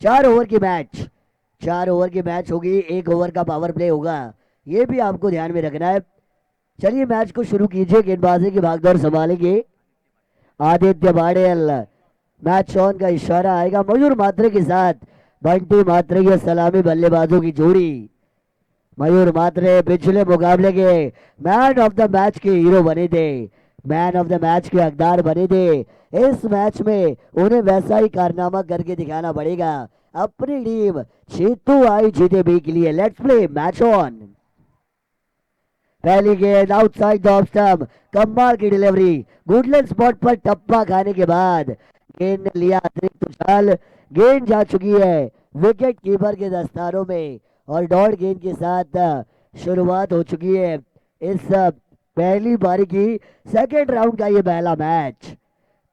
4 over की match, 4 over की match होगी, 1 ओवर का पावर प्ले होगा, ये भी आपको ध्यान में रखना है। चलिए मैच को शुरू कीजिए, गेंदबाजी की भागदौड़ संभालेंगे आदित्य पाटिल। मैच ऑन का इशारा आएगा मयूर मात्रे के साथ, बंटी मात्रे की सलामी बल्लेबाजों की जोड़ी। मयूर मात्रे पिछले मुकाबले के मैन ऑफ द मैच के हीरो बने थे, मैन ऑफ द मैच के हकदार बने थे। इस मैच में उन्हें वैसा ही कारनामा करके दिखाना पड़ेगा अपनी टीम जीतू आई जीते बी के लिए। Let's play match on. पहली गेंद आउटसाइड द ऑफ स्टंप, कमाल की डिलीवरी, गुडलैंड स्पॉट पर टप्पा खाने के बाद गेंद ने लिया अतिरिक्त उछाल, गेंद जा चुकी है विकेट कीपर के दस्तारों में और डॉट गेंद के साथ शुरुआत हो चुकी है इस पहली पारी की सेकेंड राउंड का ये पहला मैच।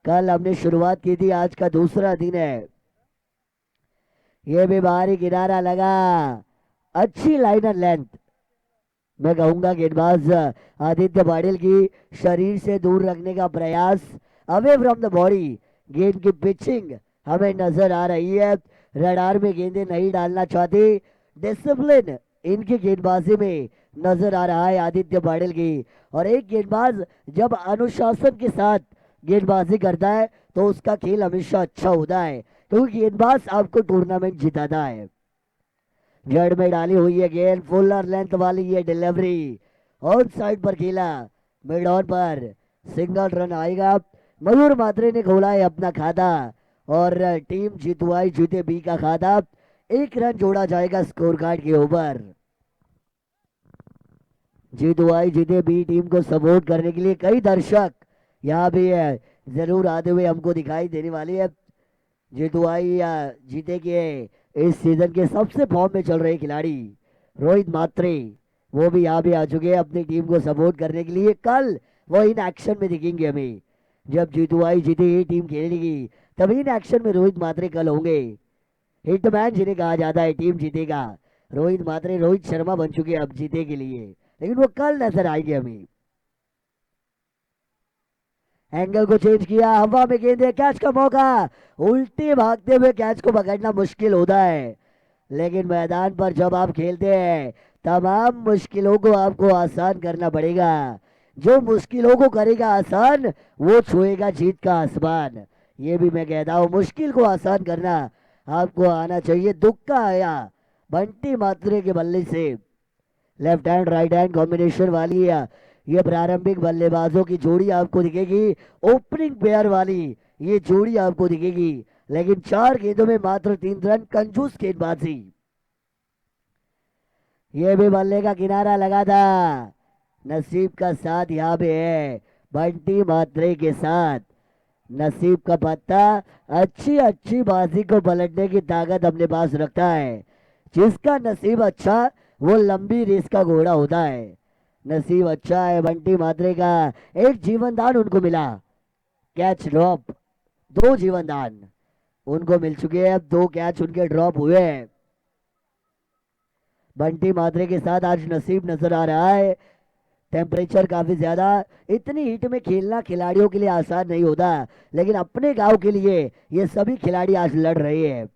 कल हमने शुरुआत की थी, आज का दूसरा दिन है। ये भी बाहरी किनारा लगा, अच्छी लाइनर लेंथ, मैं कहूंगा गेंदबाज आदित्य पाटिल की शरीर से दूर रखने का प्रयास, अवे फ्रॉम द बॉडी। गेंद की पिचिंग हमें नजर आ रही है, रडार में गेंदें नहीं डालना चाहते, डिसिप्लिन इनकी गेंदबाजी में नजर आ रहा है आदित्य पाटिल की। और एक गेंदबाज जब अनुशासन के साथ गेंदबाजी करता है तो उसका खेल हमेशा अच्छा होता है, क्योंकि गेंदबाज आपको टूर्नामेंट जिताता है। जड़ में डाली हुई है गेंद, फुलर लेंथ वाली ये डिलीवरी, ऑन साइड पर खेला, mid on per single run आएगा। मयूर मात्रे ने खोला है अपना खाता और टीम जीतुआई जीते बी का खाता, 1 रन जोड़ा जाएगा स्कोर कार्ड के ऊपर। जीतुआई जीते बी टीम को सपोर्ट करने के लिए कई दर्शक यहाँ भी है, जरूर आते हुए हमको दिखाई देने वाली है। जीतुआई जीते के इस सीजन के सबसे फॉर्म में चल रहे खिलाड़ी रोहित मात्रे, वो भी यहाँ पे आ चुके हैं अपनी टीम को सपोर्ट करने के लिए। कल वो इन एक्शन में दिखेंगे हमें, जब जीतुआई जीते ये टीम खेलेगी तभी इन एक्शन में रोहित मात्रे कल होंगे। हिटमैन जिन्हें कहा जाता है टीम जीतेगा, रोहित मात्रे रोहित शर्मा बन चुके हैं अब जीते के लिए, लेकिन वो कल नजर आएंगे हमें। एंगल को चेंज किया, हवा में गेंदे, कैच का मौका, उल्टे भागते हुए कैच को पकड़ना मुश्किल होता है, लेकिन मैदान पर जब आप खेलते हैं तमाम मुश्किलों को आपको आसान करना पड़ेगा। जो मुश्किलों को करेगा आसान वो छुएगा जीत का आसमान। ये भी मैं कहता हूँ, मुश्किल को आसान करना आपको आना चाहिए। दुख का आया बंटी मात्रे के बल्ले से, left hand right hand combination वाली ये प्रारंभिक बल्लेबाजों की जोड़ी आपको दिखेगी, ओपनिंग पेयर वाली ये जोड़ी आपको दिखेगी, लेकिन 4 गेंदों में मात्र 3 रन, कंजूस गेंदबाजी। ये भी बल्ले का किनारा लगा था, नसीब का साथ यहाँ पे है बंटी मात्रे के साथ, नसीब का पत्ता अच्छी अच्छी बाजी को पलटने की ताकत अपने पास रखता है। जिसका नसीब अच्छा वो लंबी रेस का घोड़ा होता है। नसीब अच्छा है बंटी मात्रे का, एक जीवनदान उनको मिला, कैच ड्रॉप, 2 जीवनदान उनको मिल चुके हैं, अब 2 कैच उनके ड्रॉप हुए हैं। बंटी मात्रे के साथ आज नसीब नजर आ रहा है। टेम्परेचर काफी ज्यादा, इतनी हीट में खेलना खिलाड़ियों के लिए आसान नहीं होता, लेकिन अपने गांव के लिए ये सभी खिलाड़ी आज लड़ रहे हैं।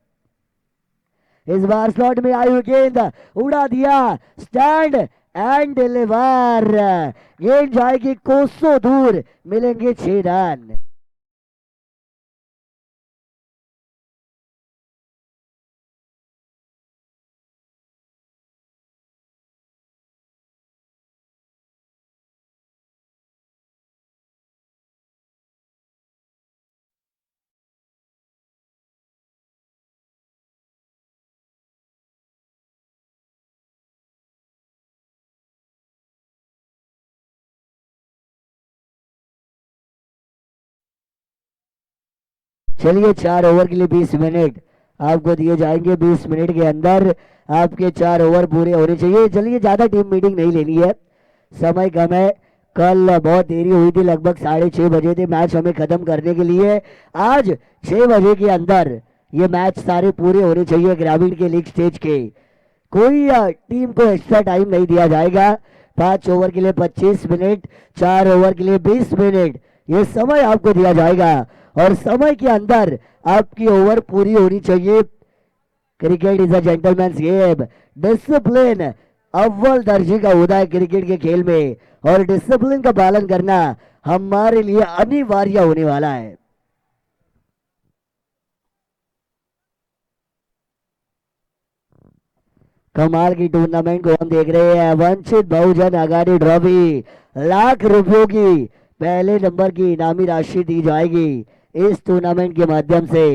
इस बार स्लॉट में आई हुई गेंद उड़ा दिया, स्टैंड एंड डिलीवर, गेंद जाएगी कोसों दूर, मिलेंगे 6 रन। चलिए 4 ओवर के लिए 20 मिनट आपको दिए जाएंगे, 20 मिनट के अंदर आपके 4 ओवर पूरे होने चाहिए। चलिए ज्यादा टीम मीटिंग नहीं लेनी है, समय कम है, कल बहुत देरी हुई थी, लगभग 6:30 बजे थे मैच हमें खत्म करने के लिए। आज 6 बजे के अंदर ये मैच सारे पूरे होने चाहिए ग्रामीण के लीग स्टेज के, कोई टीम को एक्स्ट्रा टाइम नहीं दिया जाएगा। 5 ओवर के लिए 25 मिनट, 4 ओवर के लिए 20 मिनट ये समय आपको दिया जाएगा और समय के अंदर आपकी ओवर पूरी होनी चाहिए। Cricket is a gentleman's game. Discipline अव्वल दर्जे का होता है क्रिकेट के खेल में, और डिसिप्लिन का पालन करना हमारे लिए अनिवार्य होने वाला है। कमाल की टूर्नामेंट को हम देख रहे हैं। वंचित बहुजन अघाड़ी ट्रॉफी, लाख रुपयों की पहले नंबर की इनामी राशि दी जाएगी इस टूर्नामेंट के माध्यम से।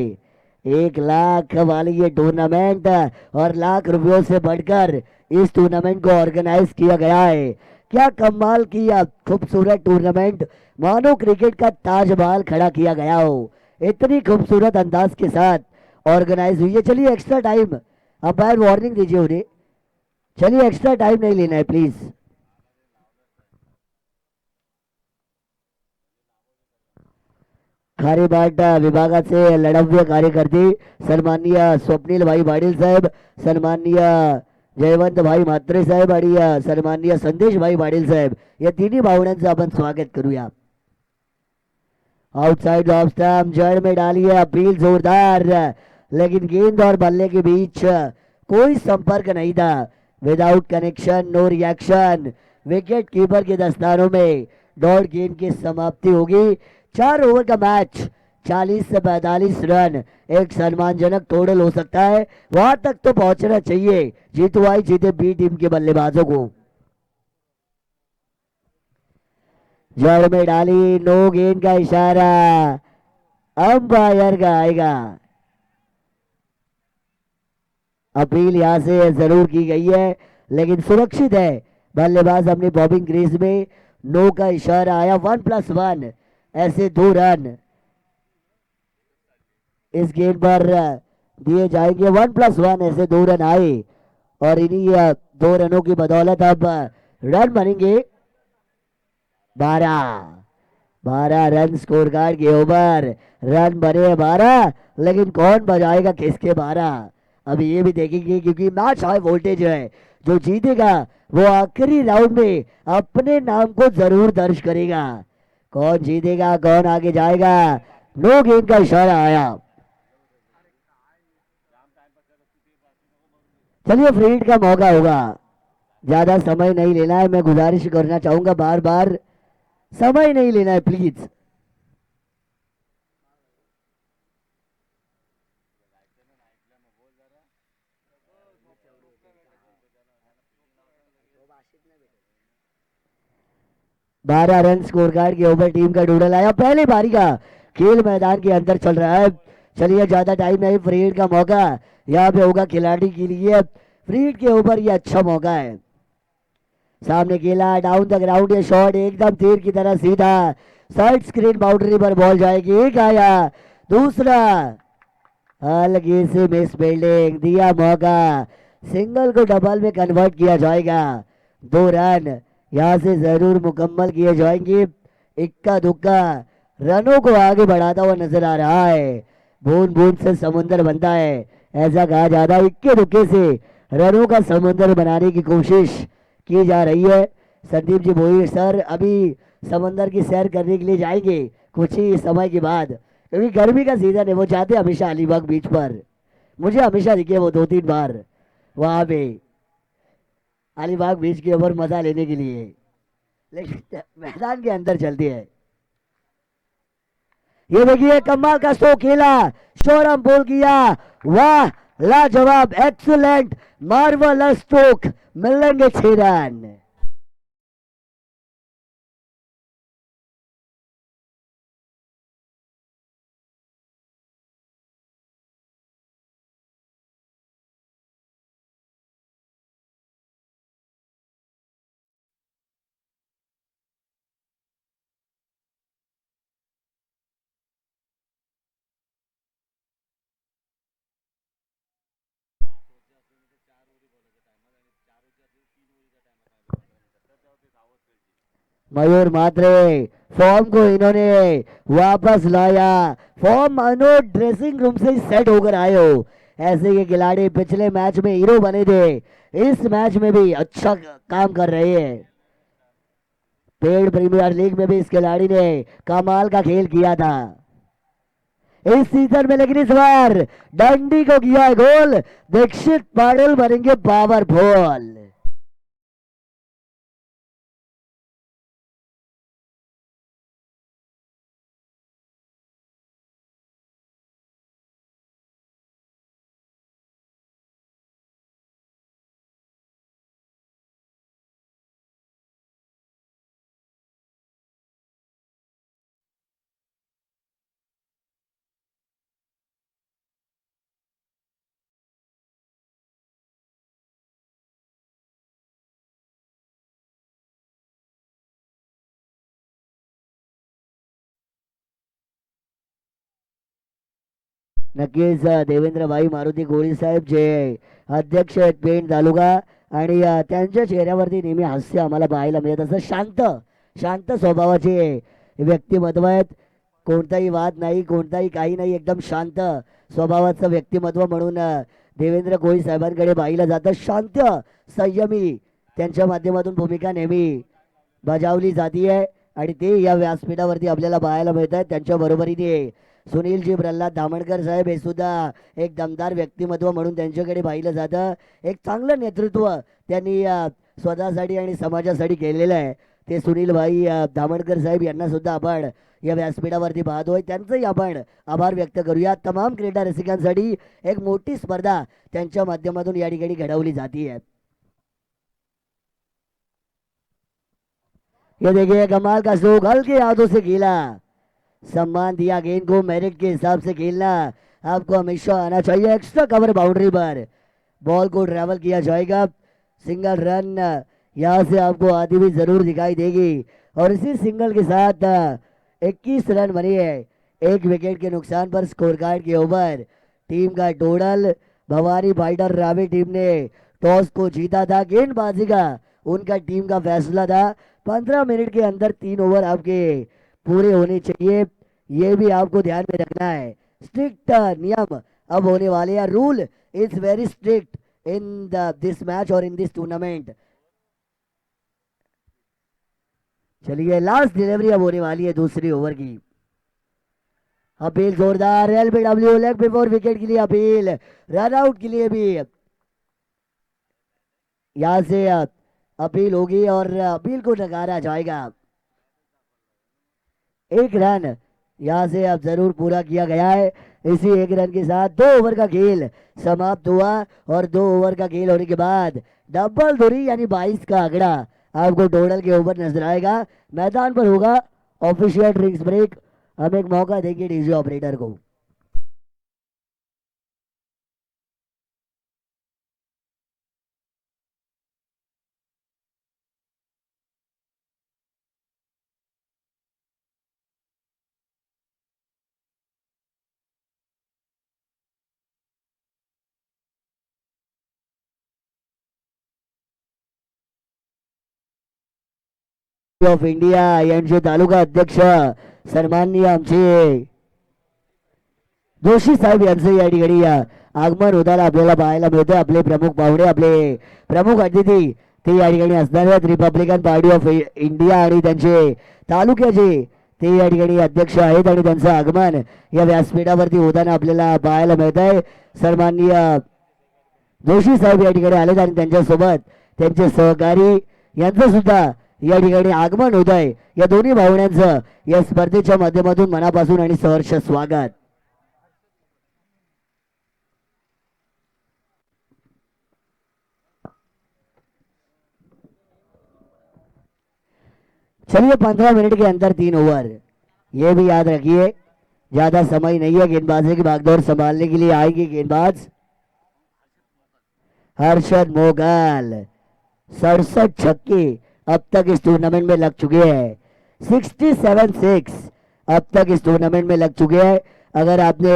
1 लाख वाली ये टूर्नामेंट, और लाख रुपयों से बढ़कर इस टूर्नामेंट को ऑर्गेनाइज किया गया है। क्या कमाल की यह खूबसूरत टूर्नामेंट, मानो क्रिकेट का ताजमहल खड़ा किया गया हो, इतनी खूबसूरत अंदाज के साथ ऑर्गेनाइज हुई है। चलिए एक्स्ट्रा टाइम, अंपायर वार्निंग दीजिए उन्हें। चलिए एक्स्ट्रा टाइम नहीं लेना है प्लीज। खारेबाट विभागाचे लढव्य कार्यकर्ते सन्माननीय स्वप्नील भाई पाटील साहेब, सन्माननीय जयवंत भाई म्हात्रे साहेब आणि सन्माननीय संदेश भाई पाटील साहेब, या तिन्ही पाहुण्यांचं आपण स्वागत करूया। आउटसाइड ऑफ स्टंप, जड़ में डाली है अपील जोरदार, लेकिन गेंद और बल्ले के बीच कोई संपर्क नहीं था। Without connection no reaction. Wicket keeper के दस्तानों में दौड़ गेंद की समाप्ति होगी। 4 ओवर का मैच, 40 से 45 रन एक सम्मानजनक टोटल हो सकता है। वहां तक तो पहुंचना चाहिए जीतो आई जीते बी टीम के बल्लेबाजों को। जड़ में डाली, नो गेंद का इशारा अंपायर का आएगा। अपील यहां से जरूर की गई है, लेकिन सुरक्षित है। बल्लेबाज अपनी बॉबिंग क्रीज में, नो का इशारा आया। 1+1 ऐसे 2 रन इस गेंद पर दिए जाएंगे। 1+1 ऐसे 2 रन आए, और इन्हीं 2 रनों की बदौलत अब रन बनेंगे 12 रन स्कोर कार्ड के ऊपर। रन बने 12, लेकिन कौन बजाएगा किसके 12, अभी ये भी देखेंगे, क्योंकि मैच हाई वोल्टेज है। जो जीतेगा वो आखिरी राउंड में अपने नाम को जरूर दर्ज करेगा। कौन जीतेगा, कौन आगे जाएगा। नो गेंद का इशारा आया। चलिए फ्री हिट का मौका होगा, ज्यादा समय नहीं लेना है। मैं गुजारिश करना चाहूंगा, बार बार समय नहीं लेना है प्लीज। बारह रन स्कोर कार्ड के ऊपर टीम का डूडल आया। पहले बारी का खेल मैदान के अंदर चल रहा है। चलिए ज्यादा टाइम नहीं, फ्री हिट का मौका यहाँ पे होगा खिलाड़ी के लिए। फ्री हिट के ऊपर ये अच्छा मौका है। सामने खेला, डाउन द ग्राउंड, ये शॉट एकदम तीर की तरह सीधा साइड स्क्रीन बाउंड्री पर बॉल जाएगी। एक आया, दूसरा हल्की से मिस फील्डिंग, दिया मौका, सिंगल को डबल में कन्वर्ट किया जाएगा। 2 रन यहां से जरूर मुकम्मल किए जाएंगे। इक्का दुक्का रनों को आगे बढ़ाता हुआ नजर आ रहा है। बूंद बूंद से समुद्र बनता है, ऐसा कहा जाता है। इक्के दुक्के से रनों का समुद्र बनाने की कोशिश की जा रही है। संदीप जी भोई सर अभी समंदर की सैर करने के लिए जाएंगे कुछ ही समय के बाद, क्योंकि गर्मी का सीजन है। वो जाते हमेशा अलीबाग बीच पर, मुझे हमेशा दिखे वो 2-3 बार वहां पे अलीबाग बीच के ऊपर मजा लेने के लिए, लेकिन मैदान के अंदर चलती है। ये देखिए कमाल का स्ट्रोक खेला, शोरम बोल किया, वाह लाजवाब, एक्सीलेंट, मार्वलस स्ट्रोक, मिलेंगे 6 रन। मयूर मात्रे फॉर्म को इन्होंने वापस लाया। फॉर्म मानो ड्रेसिंग रूम से सेट होकर आए हो। ऐसे ये खिलाड़ी पिछले मैच में हीरो बने थे, इस मैच में भी अच्छा काम कर रहे हैं। पेड़ प्रीमियर लीग में भी इस खिलाड़ी ने कमाल का खेल किया था। इस सीजन में, लेकिन इस बार डंडी को किया है गोल। दीक्षित पाटिल बनेंगे पावरफुल। नक्कीच देवेंद्रभाई मारुती गोळी साहेब जे अध्यक्ष आहेत पेण तालुका, आणि त्यांच्या चेहऱ्यावरती नेहमी हास्य आम्हाला पाहायला मिळत असं. शांत शांत स्वभावाचे व्यक्तिमत्व आहेत. कोणताही वाद नाही, कोणताही काही नाही, एकदम शांत स्वभावाचं व्यक्तिमत्व म्हणून देवेंद्र कोळी साहेबांकडे पाहिलं जातं. शांत संयमी त्यांच्या माध्यमातून भूमिका नेहमी बजावली जाते आणि ते या व्यासपीठावरती आपल्याला पाहायला मिळत आहेत. त्यांच्या बरोबरीने सुनीलजी प्रल्हाद धामणकर साहेब हे सुद्धा एक दमदार व्यक्तिमत्व म्हणून त्यांच्याकडे पाहिलं जातं. एक चांगलं नेतृत्व त्यांनी स्वतःसाठी आणि समाजासाठी केलेलं आहे. ते सुनीलभाई धामणकर साहेब यांना सुद्धा आपण या व्यासपीठावरती पाहतोय. त्यांचंही आपण आभार व्यक्त करूया. तमाम क्रीडा रसिकांसाठी एक मोठी स्पर्धा त्यांच्या माध्यमातून या ठिकाणी घडवली जाते. ये देखिए कमाल का स्ट्रोक, हल्के हाथों से खेला, सम्मान दिया गेंद को, मेरिट के हिसाब से खेलना आपको हमेशा आना चाहिए. एक्स्ट्रा कवर बाउंड्री पर बॉल को ट्रैवल किया जाएगा. सिंगल रन यहाँ से आपको आती हुई जरूर दिखाई देगी और इसी सिंगल के साथ 21 रन बने हैं. एक विकेट के नुकसान पर स्कोर कार्ड के ऊपर टीम का total. Bhavani fighter Ravi team ने टॉस को जीता था. गेंदबाजी का उनका टीम का फैसला था. 15 मिनट के अंदर 3 ओवर आपके पूरे होने चाहिए, ये भी आपको ध्यान में रखना है. स्ट्रिक्ट नियम अब होने वाले हैं. Rule is very strict in this match और इन दिस टूर्नामेंट. चलिए लास्ट डिलीवरी अब होने वाली है दूसरी ओवर की. अपील जोरदार, एलबीडब्ल्यू लेग बिफोर विकेट के लिए अपील, रन आउट के लिए भी यहां से अपील होगी और अपील को नकारा जाएगा. एक रन यहां से अब जरूर पूरा किया गया है. इसी एक रन के साथ 2 ओवर का खेल समाप्त हुआ और 2 ओवर का खेल होने के बाद डबल धुरी यानी 22 का आंकड़ा आपको टोटल के ऊपर नजर आएगा. मैदान पर होगा ऑफिशियल ड्रिंक्स ब्रेक. हम एक मौका देंगे डीजे ऑपरेटर को. ऑफ इंडिया यांचे तालुका अध्यक्ष सन्माननीय आमचे जोशी साहेब यांचे या ठिकाणी आगमन होताना आपल्याला पाहायला मिळते. आपले प्रमुख पाहुणे, आपले प्रमुख अतिथी ते या ठिकाणी असणार आहेत. रिपब्लिकन पार्टी ऑफ इंडिया आणि त्यांचे तालुक्याचे ते या ठिकाणी अध्यक्ष आहेत आणि त्यांचं आगमन या व्यासपीठावरती होताना आपल्याला पाहायला मिळत आहे. सन्माननीय जोशी साहेब या ठिकाणी आलेत आणि त्यांच्यासोबत त्यांचे सहकारी यांचं सुद्धा या ठिकाणी आगमन होत आहे. या दोन्ही भावण्यांचं या स्पर्धेच्या माध्यमातून मनापासून आणि सहर्ष स्वागत. चलिए 15 मिनट के अंदर 3 ओवर, ये भी याद रखिए ज्यादा समय नहीं है. गेंदबाजी की भागदौड़ संभालने के लिए आएगी गेंदबाज हर्षद मोगल. 67 छक्के अब तक इस टूर्नामेंट में लग चुके हैं. 67 अब तक इस टूर्नामेंट में लग चुके हैं. अगर आपने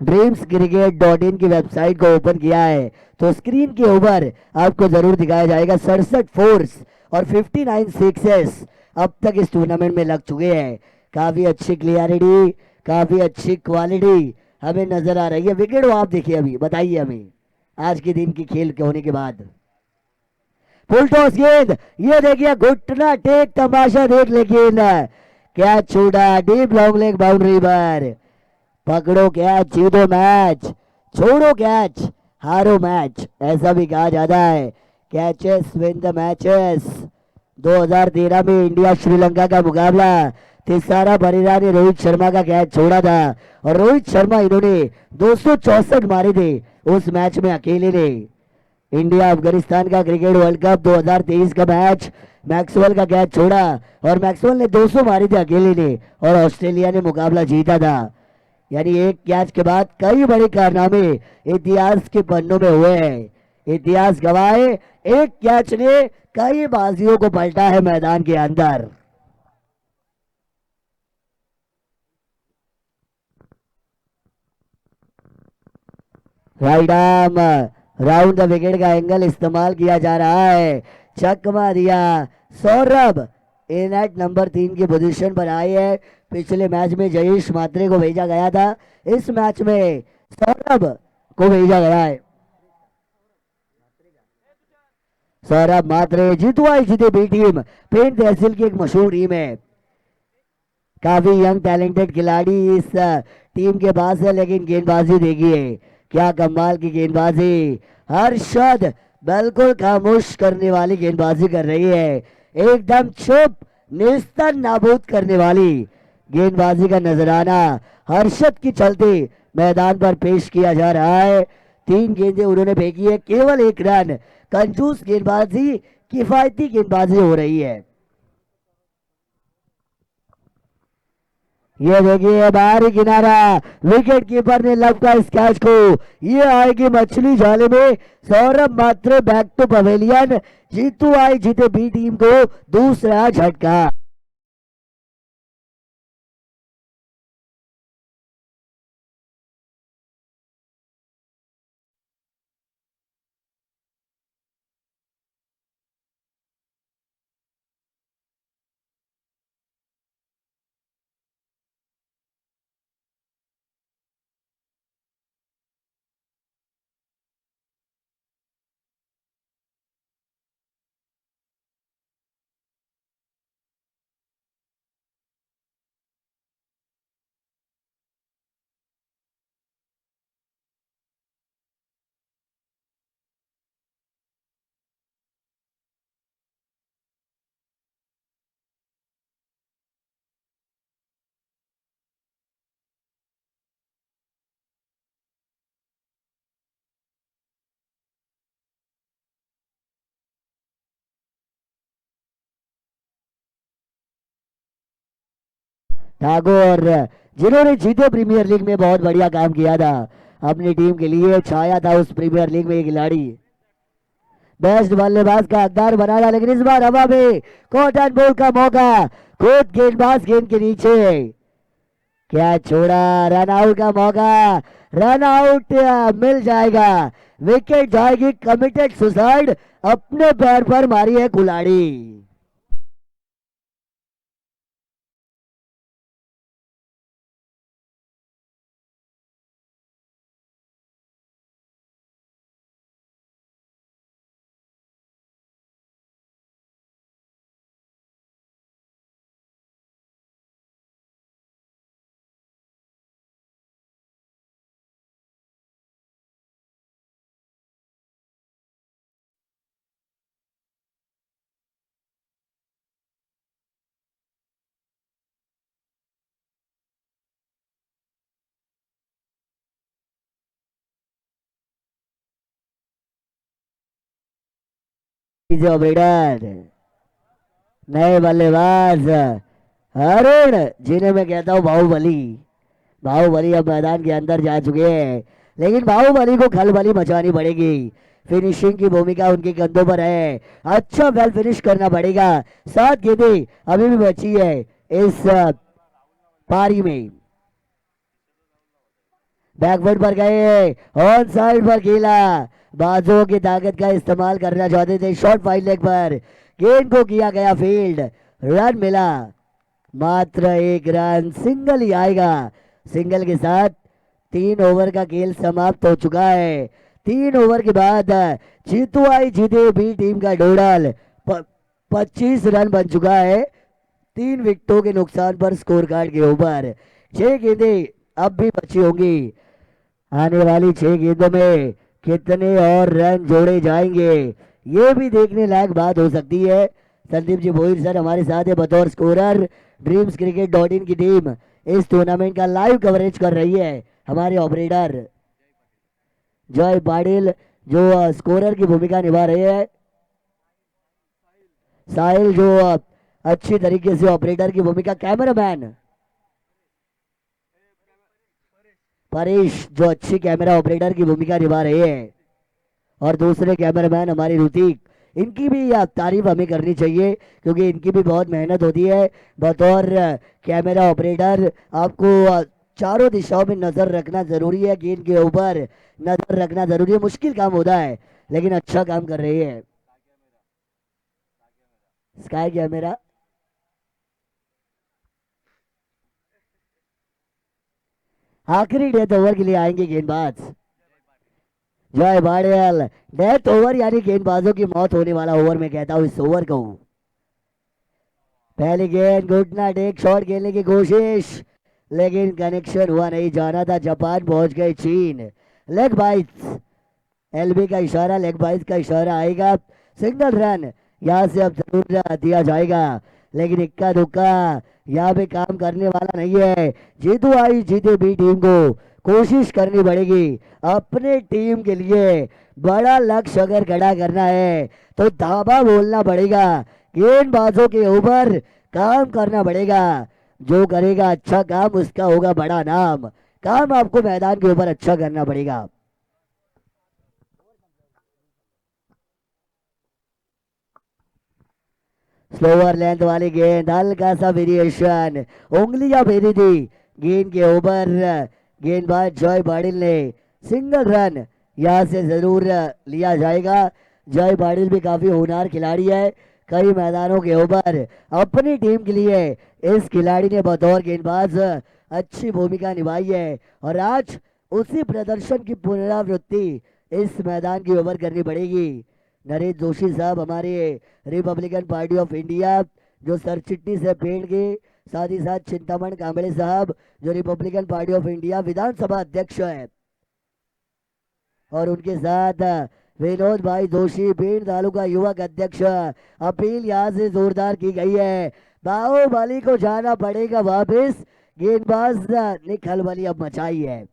dreamscricket.in की वेबसाइट को ओपन किया है तो स्क्रीन के ऊपर आपको जरूर दिखाया जाएगा 67 फोर्स और 59 सिक्सेस अब तक इस टूर्नामेंट में लग चुके हैं. काफी अच्छी क्लियरिटी, काफी अच्छी क्वालिटी हमें नजर आ रही है. विकेट वो आप देखिए, अभी बताइए हमें आज के दिन की खेल के होने के बाद. फुल टॉस गेंद, ये देखिए घुटना टेक तमाशा देख, लेकिन कैच छूटा डीप लॉन्ग लेग बाउंड्री पर. पकड़ो कैच जीतो मैच, छोड़ो कैच हारो मैच, ऐसा भी कहा जाता है। Catches win the matches. 2013 में इंडिया श्रीलंका का मुकाबला, तिसारा बरिरा ने रोहित शर्मा का कैच छोड़ा था और रोहित शर्मा इन्होंने 264 मारे थे उस मैच में अकेले ने। इंडिया अफगानिस्तान का क्रिकेट वर्ल्ड कप 2023 का मैच, मैक्सवेल का कैच छोड़ा और मैक्सवेल ने 200 मारे थे अकेले ने और ऑस्ट्रेलिया ने मुकाबला जीता था। यानी एक कैच के बाद कई बड़े कारनामे इतिहास के पन्नों में हुए हैं। इतिहास गवाए, एक कैच ने कई बाजियों को पलटा है मैदान के अंदर। Right arm round the wicket का एंगल इस्तेमाल किया जा रहा है, चकमा दिया। सौरभ इन एट नंबर 3 की पोजीशन पर आए है। पिछले मैच में जयेश मात्रे को भेजा गया था, इस मैच में सौरभ को भेजा गया है। सौरभ मात्रे जीतवाई जीते बी टीम, पेंट तहसील की एक मशहूर टीम है। काफी यंग टैलेंटेड खिलाड़ी इस टीम के पास है, लेकिन गेंदबाजी देखिए क्या कमाल की गेंदबाजी। हर्षद बिल्कुल खामोश करने वाली गेंदबाजी कर रही है, एकदम चुप निस्तर नाबूद करने वाली गेंदबाजी का नजराना हर्षद की चलते मैदान पर पेश किया जा रहा है। 3 गेंदें उन्होंने फेंकी है, केवल 1 रन। कंजूस गेंदबाजी, किफायती गेंदबाजी हो रही है। ये देखिए बाहरी किनारा, विकेट कीपर ने लपका इस कैच को, ये आएगी मछली जाले में। सौरभ मात्रे बैक टू पवेलियन, जीतू आई जीते बी टीम को दूसरा झटका। ठाकुर जिन्होंने जीते प्रीमियर लीग में बहुत बढ़िया काम किया था, अपनी टीम के लिए छाया था उस प्रीमियर लीग में ये खिलाड़ी। बेस्ट बल्लेबाज का हकदार बना था, लेकिन इस बार हवा में कॉटन बॉल का मौका, खुद गेंदबाज गेंद के नीचे, क्या छोड़ा, रन आउट का मौका, रन आउट मिल जाएगा, विकेट जाएगी। कमिटेड सुसाइड, अपने पैर पर मारी है कुल्हाड़ी। ऑपरेटर नए बल्लेबाज अरुण, जिन्हें मैं कहता हूँ बाहुबली। बाहुबली अब मैदान के अंदर जा चुके हैं, लेकिन बाहुबली को खलबली मचानी पड़ेगी। फिनिशिंग की भूमिका उनके कंधों पर है, अच्छा वेल फिनिश करना पड़ेगा। 7 गेंदें अभी भी बची है इस पारी में। बैकवर्ड पर गए, ऑन साइड पर खेला, बाजुओं की ताकत का इस्तेमाल करना चाहते थे। शॉर्ट फाइट लेग पर गेंद को किया गया फील्ड, रन मिला, मात्र 1 रन, सिंगल ही आएगा। सिंगल के साथ 3 ओवर का खेल समाप्त हो चुका है। 3 ओवर के बाद जीतू आई जीते बी टीम का टोटल 25 रन बन चुका है, 3 विकेटों के नुकसान पर स्कोर कार्ड के ऊपर। 6 गेंदें अब भी बची होंगी। आने वाली 6 गेंदों में कितने और रन जोड़े जाएंगे, ये भी देखने लायक बात हो सकती है। संदीप जी भोईर सर हमारे साथ है बतौर scorer. Dreams cricket dot in की टीम इस टूर्नामेंट का लाइव कवरेज कर रही है। हमारे ऑपरेटर जय पाटिल जो स्कोरर की भूमिका निभा रहे हैं। साहिल जो अच्छी तरीके से ऑपरेटर की भूमिका, कैमरामैन परेश जो अच्छी कैमरा ऑपरेटर की भूमिका निभा रहे हैं, और दूसरे कैमरामैन हमारे ऋतिक। इनकी भी तारीफ हमें करनी चाहिए क्योंकि इनकी भी बहुत मेहनत होती है बतौर कैमरा ऑपरेटर। आपको चारों दिशाओं में नजर रखना जरूरी है, गेंद के ऊपर नजर रखना जरूरी है, मुश्किल काम होता है लेकिन अच्छा काम कर रही है स्काई कैमरा। आखिरी डेथ ओवर के लिए आएंगे गेंदबाज जय बाड़ेल। डेथ ओवर यानी गेंदबाजों की मौत होने वाला ओवर में कहता हूं इस ओवर को। पहली गेंद घुटना टेक शॉट खेलने की कोशिश लेकिन कनेक्शन हुआ नहीं, जाना था जापान पहुंच गए चीन। लेग बाइट्स, एलबी का इशारा, लेग बाइट्स का इशारा आएगा। सिंगल रन यहां से अब जरूर दिया जाएगा लेकिन इक्का दुक्का यहाँ पे काम करने वाला नहीं है। जीतू आई जीते भी टीम को कोशिश करनी पड़ेगी अपने टीम के लिए। बड़ा लक्ष्य अगर खड़ा करना है तो धाबा बोलना पड़ेगा, गेंदबाजों के ऊपर काम करना पड़ेगा। जो करेगा अच्छा काम उसका होगा बड़ा नाम। काम आपको मैदान के ऊपर अच्छा करना पड़ेगा। स्लोअर लेंथ वाली गेंद, हल्का सा वेरिएशन, उंगलियां फेरी थी गेंद के ऊपर। गेंदबाज जॉय पाटिल ने सिंगल रन यहां से जरूर लिया जाएगा। जॉय पाटिल भी काफी होनहार खिलाड़ी है, कई मैदानों के ऊपर अपनी टीम के लिए इस खिलाड़ी ने बतौर गेंदबाज अच्छी भूमिका निभाई है और आज उसी प्रदर्शन की पुनरावृत्ति इस मैदान की ओवर करनी पड़ेगी। नरेश जोशी साहब हमारे रिपब्लिकन पार्टी ऑफ इंडिया जो सर चिट्टी से पेड़ के, साथ ही साथ चिंतामण कांबळे साहब जो रिपब्लिकन पार्टी ऑफ इंडिया विधानसभा अध्यक्ष है, और उनके साथ विनोद भाई जोशी पेड़ तालुका युवक अध्यक्ष। अपील यहाँ से जोरदार की गई है, बाहुबली को जाना पड़ेगा वापस। गेंदबाज ने खलबली अब मचाई है।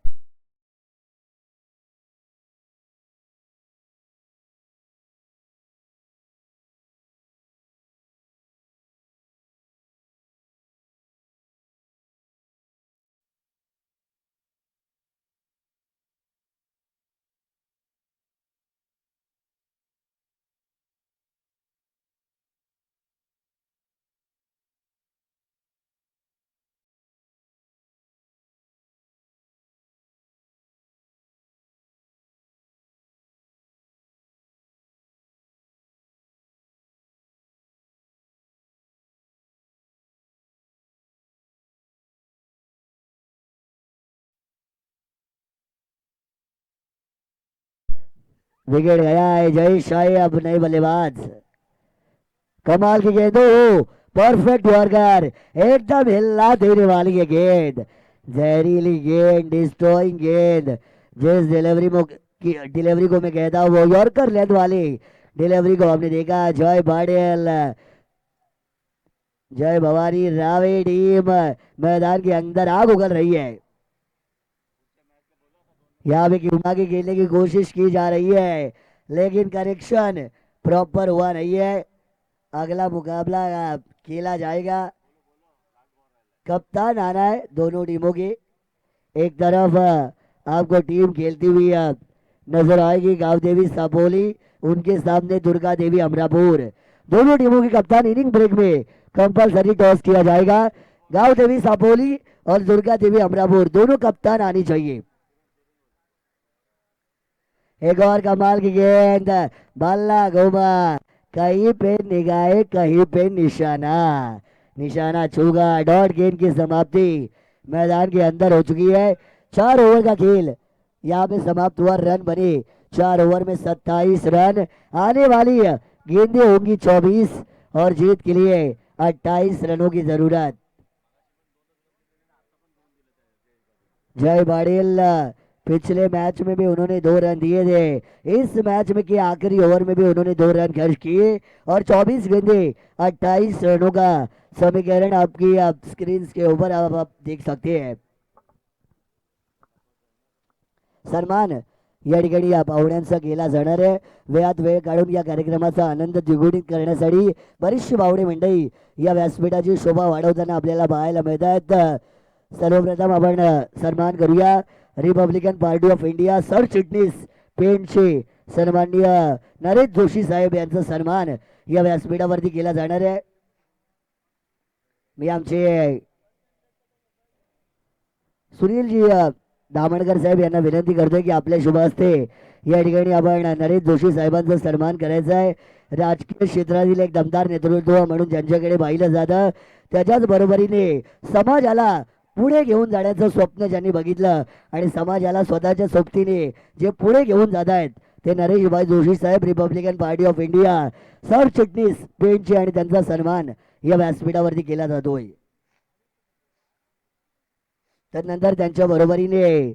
विकेट गया है, जय शाही अब नए बल्लेबाज। कमाल की गेंद हो, परफेक्ट यॉर्कर, एकदम हिला देने वाली है गेंद, जहरीली गेंद, डिस्ट्रॉइंग गेंद। जिस डिलीवरी को मैं कहता हूँ वो यॉर्कर लेंथ वाली डिलीवरी को हमने देखा। जय बाडेल, जय भवानी रावे टीम मैदान के अंदर आग उगल रही है। यहाँ पे घुमा के खेलने की कोशिश की जा रही है लेकिन करेक्शन प्रॉपर हुआ नहीं है। अगला मुकाबला खेला जाएगा। कप्तान आना है दोनों टीमों की। एक तरफ आपको टीम खेलती हुई नजर आएगी गांव देवी सापोली, उनके सामने दुर्गा देवी अमरापुर। दोनों टीमों की कप्तान इनिंग ब्रेक में कंपलसरी टॉस किया जाएगा। गांव देवी सापोली और दुर्गा देवी अमरापुर दोनों कप्तान आनी चाहिए। एक और कमाल की गेंद, बल्ला घुमा, कहीं पे निगाहे कहीं पे निशाना, निशाना छूगा। डॉट गेंद की समाप्ति मैदान के अंदर हो चुकी है। 4 ओवर का खेल यहाँ पे समाप्त हुआ, रन बने 4 ओवर में 27 रन। आने वाली गेंदें होंगी 24 और जीत के लिए 28 रनों की जरूरत। जय पाटिल, पिछले मैच में भी उन्होंने 2 रन दिए थे, इस मैच में के आखिरी ओवर में भी उन्होंने 2 रन खर्च किए और 24 गेंदे 28 रनों का समीकरण आपकी आप स्क्रीन के ऊपर आप देख सकते हैं. सन्मान या ठिकाणी या पाहुण्यांचा केला जाणार आहे. वेळात वेळ काढून या कार्यक्रमाचा आनंद द्विगुणित करण्यासाठी बरीचशी पाहुणे मंडळी या व्यासपीठाची शोभा वाढवताना आपल्याला पाहायला मिळत आहेत. सर्वप्रथम आपण सन्मान करूया रिपब्लिकन पार्टी ऑफ इंडिया सरचिटणीस पेंटचे सन्माननीय नरेश जोशी साहेब यांचा सन्मान या व्यासपीठावरती केला जाणार आहे. मी आमचे सुनीलजी दामणकर साहेब यांना विनंती करतोय की आपल्या शुभ हस्ते या ठिकाणी आपण नरेश जोशी साहेबांचा सन्मान करायचा आहे. राजकीय क्षेत्रातील एक दमदार नेतृत्व म्हणून ज्यांच्याकडे पाहिलं जातं, त्याच्याच बरोबरीने समाजाला पुढे घेऊन जाण्याचं स्वप्न ज्यांनी बघितलं आणि समाजाला स्वतःच्या सोबतीने जे पुढे घेऊन जात आहेत ते नरेशभाई जोशी साहेब रिपब्लिकन पार्टी ऑफ इंडिया सरचिटणीस पेंटचे आणि त्यांचा सन्मान या व्यासपीठावरती केला जातोय. त्यानंतर त्यांच्या बरोबरीने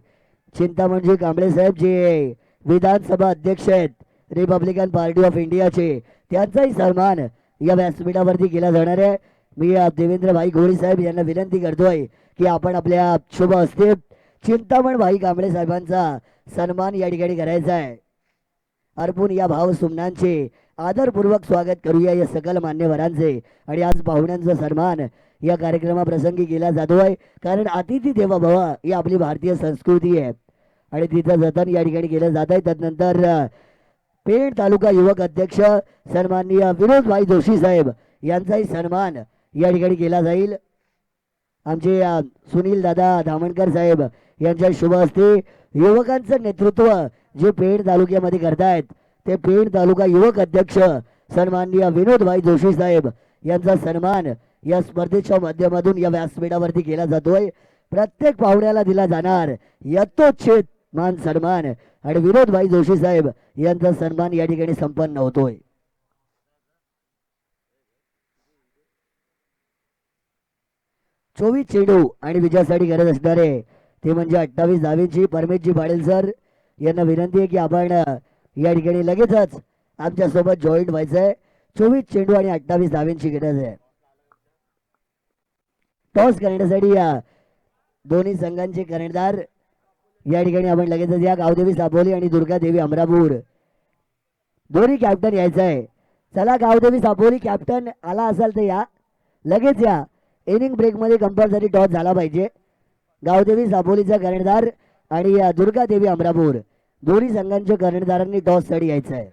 चिंतामणजी कांबळे साहेब जे विधानसभा अध्यक्ष आहेत रिपब्लिकन पार्टी ऑफ इंडियाचे, त्यांचाही सन्मान या व्यासपीठावरती केला जाणार आहे. मी देवेंद्र भाई घोडी साहेब यांना विनंती करतोय की आपण आपल्या शुभ हस्ते चिंतामण भाई कांबळे साहेबांचा सन्मान या ठिकाणी करायचा आहे. अर्पून या भाव सुमनांचे आदरपूर्वक स्वागत करूया या सकल मान्यवरांचे. आणि आज पाहुण्यांचा सन्मान या कार्यक्रमाप्रसंगी केला जातोय, कारण अतिथी देवो भव ही आपली भारतीय संस्कृती आहे आणि तिचं जतन या ठिकाणी केलं जात आहे. त्यानंतर पेण तालुका युवक अध्यक्ष सन्माननीय विनोदभाई जोशी साहेब यांचाही सन्मान या ठिकाणी केला जाईल. आमचे सुनील दादा धामणकर साहेब यांच्या शुभ हस्ते युवकांचं नेतृत्व जे पेण तालुक्यामध्ये करतायत ते पेण तालुका युवक अध्यक्ष सन्माननीय विनोदभाई जोशी साहेब यांचा सन्मान या स्पर्धेच्या माध्यमातून या व्यासपीठावरती केला जातोय. प्रत्येक पाहुण्याला दिला जाणार यथोचित मान सन्मान आणि विनोदभाई जोशी साहेब यांचा सन्मान या ठिकाणी संपन्न होतोय. 24 चेंडू आणि विजयासाठी गरज असणारे ते म्हणजे 28 धावेची परमेशजी पाटील सर यांना विनंती आहे की आपण या ठिकाणी लगेचच आमच्या सोबत जॉईंट व्हायचंय. 24 चेंडू आणि 28 धावेची गरज आहे. टॉस करण्यासाठी या दोन्ही संघांचे कर्णधार या ठिकाणी आपण लगेचच या गावदेवी सापोली आणि दुर्गादेवी अमरापूर दोन्ही कॅप्टन यायचं आहे. चला गावदेवी सापोली कॅप्टन आला असाल तर या, लगेच या. इनिंग ब्रेकमध्ये कंपल्सरी टॉस झाला पाहिजे. गावदेवी सापोलीचा कर्णधार आणि दुर्गादेवी अमरापूर दोन्ही संघांच्या कर्णधारांनी टॉससाठी यायचं आहे.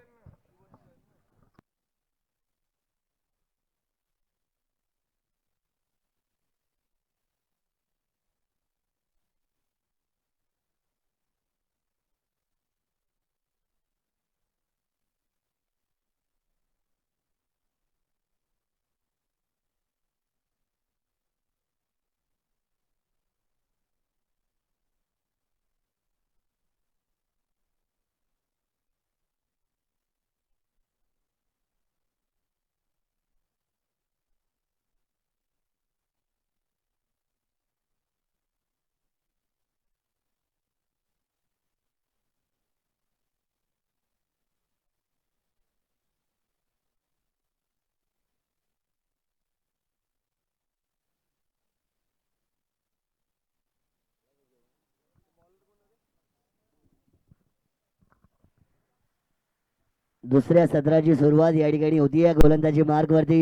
दुसऱ्या सत्राची सुरुवात या ठिकाणी होती. गोलंदाजी मार्क वरती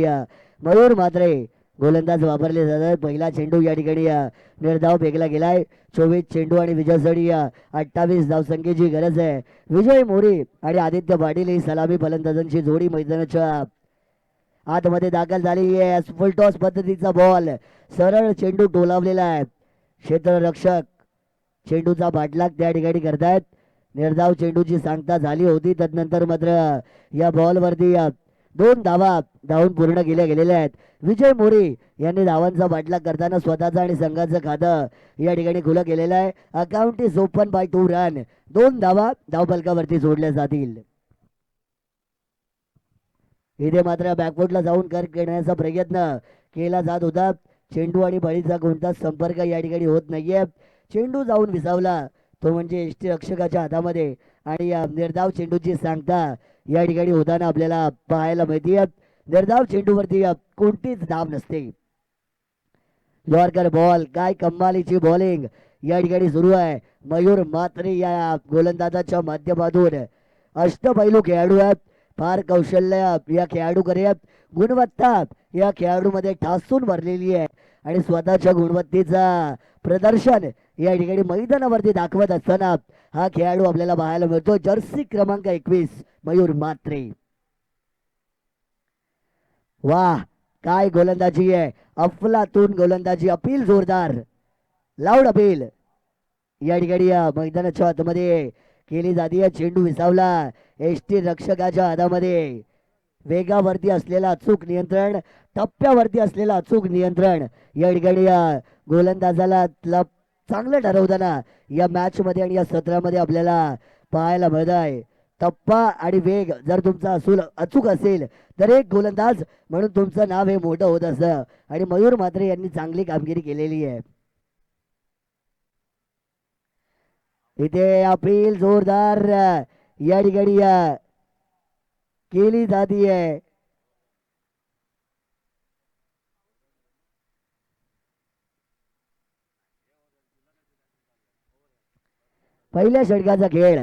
मयूर म्हात्रे गोलंदाज वापरले जातात. पहिला चेंडू या ठिकाणी निर्धाव फेकला गेलाय. 24 चेंडू आणि विजयासाठी 28 धावसंख्येची गरज आहे. विजय मोरे आणि आदित्य पाटील ही सलामी फलंदाजांची जोडी मैदानाच्या आतमध्ये दाखल झालेली आहे. फुल टॉस पद्धतीचा बॉल, सरळ चेंडू टोलावलेला आहे. क्षेत्ररक्षक चेंडूचा पाठलाग त्या ठिकाणी करतायत. निर्धाव चेंडूची सांगता झाली होती. तदनंतर मात्र या बॉलवरती 2 धावा धावून पूर्ण केल्या गेलेल्या आहेत. विजय मोरे यांनी धावांचा पाठलाग करताना स्वतःचा आणि संघाचं खातं या ठिकाणी खुलं केलेलं आहे. Account is open by 2 run. 2 धावा धावफलकावरती जोडल्या जातील. इथे मात्र बॅकफुटला जाऊन कर करण्याचा प्रयत्न केला जात होता. चेंडू आणि बळीचा कोणताच संपर्क या ठिकाणी होत नाहीये. चेंडू जाऊन विसावला तो म्हणजे यष्टीरक्षकाच्या हातामध्ये आणि निर्धाव चेंडूची सांगता या ठिकाणी होताना आपल्याला पाहायला मिळते. निर्धाव चेंडूवरती कोणतीच धाव नसते. यॉर्कर बॉल, काय कमालीची बॉलिंग या ठिकाणी सुरू आहे. मयूर म्हात्रे या गोलंदाजाच्या माध्यमातून अष्टपैलू खेळाडू आहेत. फार कौशल्य या खेळाडूकडे आहेत. गुणवत्ता या खेळाडूमध्ये ठासून भरलेली आहे आणि स्वतःच्या गुणवत्तेचा प्रदर्शन या ठिकाणी मैदानावरती दाखवत असताना हा खेळाडू आपल्याला पाहायला मिळतो. जर्सी क्रमांक 21 मयूर म्हात्रे. वाह, काय गोलंदाजी आहे. अफलातून गोलंदाजी. अपील जोरदार, लाऊड अपील या ठिकाणी मैदानाच्या आतमध्ये केली जाते. चेंडू विसावला एसटी रक्षकाच्या हातामध्ये. वेगावरती असलेला अचूक नियंत्रण, टप्प्यावरती असलेला अचूक नियंत्रण या ठिकाणी गोलंदाजाला चांगलं ठरवताना या मॅच मध्ये आणि या सत्रामध्ये आपल्याला पाहायला मिळत आहे. टप्पा आणि वेग जर तुमचा अचूक असेल तर एक गोलंदाज म्हणून तुमचं नाव हे मोठं होत असतं आणि मयूर म्हात्रे यांनी चांगली कामगिरी केलेली आहे. इथे अपील जोरदार या ठिकाणी केली जाती आहे. पहिल्या षटकाचा खेळ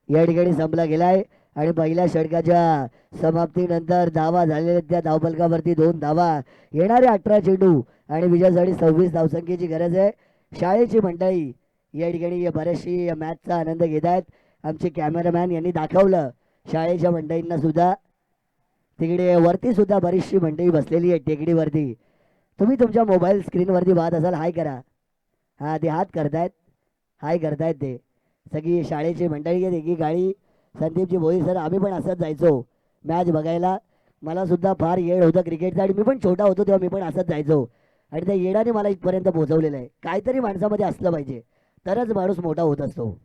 या ठिकाणी संपला गेलाय आणि पहिल्या षटकाच्या समाप्तीनंतर धावा झालेल्या त्या धावफलकावरती 2 धावा. येणारे 18 चेंडू आणि विजयासाठी 26 धावसंख्येची गरज आहे. शाळेची मंडळी या ठिकाणी बऱ्याचशी मॅचचा आनंद घेत आहेत. आमचे कॅमेरामॅन यांनी दाखवलं शाळेच्या मंडळींना सुद्धा. तिकडे वरती सुद्धा बरीचशी मंडळी बसलेली आहे टेकडीवरती. तुम्ही तुमच्या मोबाईल स्क्रीनवरती पाहत असाल, हाय करा. हा, ते हात करतायत, हाय करतायत ते सगळी शाळेची मंडळी आहे. एकी गाडी संदीपजी भोई सर, आम्ही पण असंच जायचो मॅच बघायला. मला सुद्धा फार येड होतं क्रिकेटचा आणि मी पण छोटा होतो तेव्हा मी पण असंच जायचो आणि त्या येडाने मला इथपर्यंत पोहोचवलेलं आहे. काहीतरी माणसामध्ये असलं पाहिजे तरच माणूस मोठा होत असतो.